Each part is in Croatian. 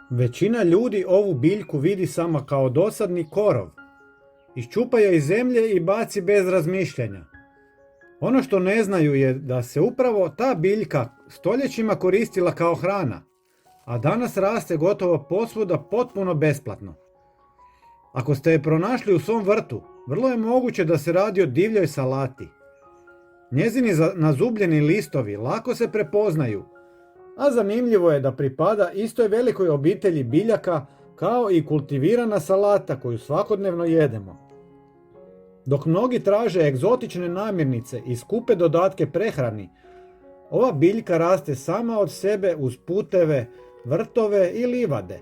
Većina ljudi ovu biljku vidi samo kao dosadni korov. Iščupa je iz zemlje i baci bez razmišljanja. Ono što ne znaju je da se upravo ta biljka stoljećima koristila kao hrana, a danas raste gotovo posvuda potpuno besplatno. Ako ste je pronašli u svom vrtu, vrlo je moguće da se radi o divljoj salati. Njezini nazubljeni listovi lako se prepoznaju, a zanimljivo je da pripada istoj velikoj obitelji biljaka kao i kultivirana salata koju svakodnevno jedemo. Dok mnogi traže egzotične namirnice i skupe dodatke prehrani, ova biljka raste sama od sebe uz puteve, vrtove i livade.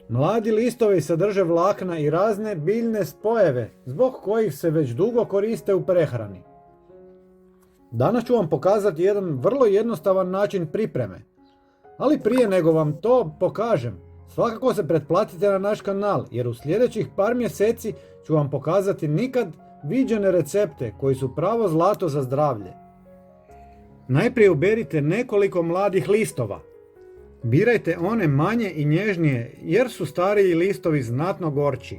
Mladi listovi sadrže vlakna i razne biljne spojeve, zbog kojih se već dugo koriste u prehrani. Danas ću vam pokazati jedan vrlo jednostavan način pripreme. Ali prije nego vam to pokažem, svakako se pretplatite na naš kanal, jer u sljedećih par mjeseci ću vam pokazati nikad viđene recepte koji su pravo zlato za zdravlje. Najprije uberite nekoliko mladih listova. Birajte one manje i nježnije, jer su stariji listovi znatno gorči.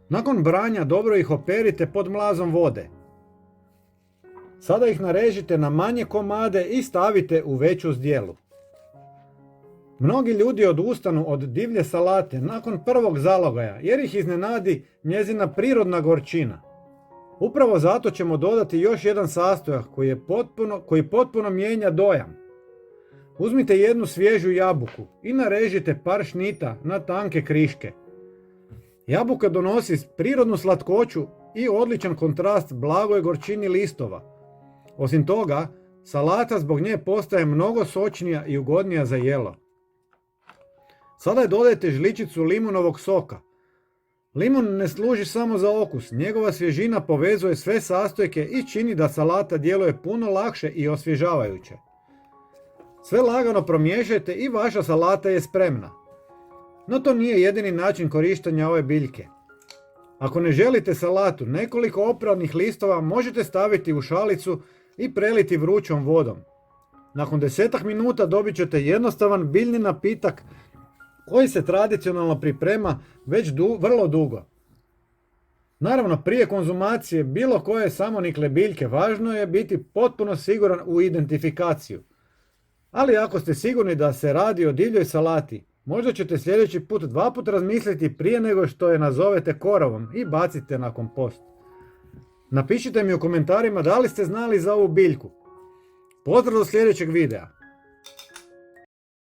Nakon branja dobro ih operite pod mlazom vode. Sada ih narežite na manje komade i stavite u veću zdjelu. Mnogi ljudi odustanu od divlje salate nakon prvog zalogaja, jer ih iznenadi njezina prirodna gorčina. Upravo zato ćemo dodati još jedan sastojak koji potpuno mijenja dojam. Uzmite jednu svježu jabuku i narežite par šnita na tanke kriške. Jabuka donosi prirodnu slatkoću i odličan kontrast blagoj gorčini listova. Osim toga, salata zbog nje postaje mnogo sočnija i ugodnija za jelo. Sada je dodajte žličicu limunovog soka. Limun ne služi samo za okus, njegova svježina povezuje sve sastojke i čini da salata djeluje puno lakše i osvježavajuće. Sve lagano promiješajte i vaša salata je spremna. No to nije jedini način korištenja ove biljke. Ako ne želite salatu, nekoliko opranih listova možete staviti u šalicu i preliti vrućom vodom. Nakon 10 minuta dobit ćete jednostavan biljni napitak koji se tradicionalno priprema već vrlo dugo. Naravno, prije konzumacije bilo koje samonikle biljke važno je biti potpuno siguran u identifikaciju. Ali ako ste sigurni da se radi o divljoj salati, možda ćete sljedeći put 2 puta razmisliti prije nego što je nazovete korovom i bacite na kompost. Napišite mi u komentarima da li ste znali za ovu biljku. Pozdrav do sljedećeg videa.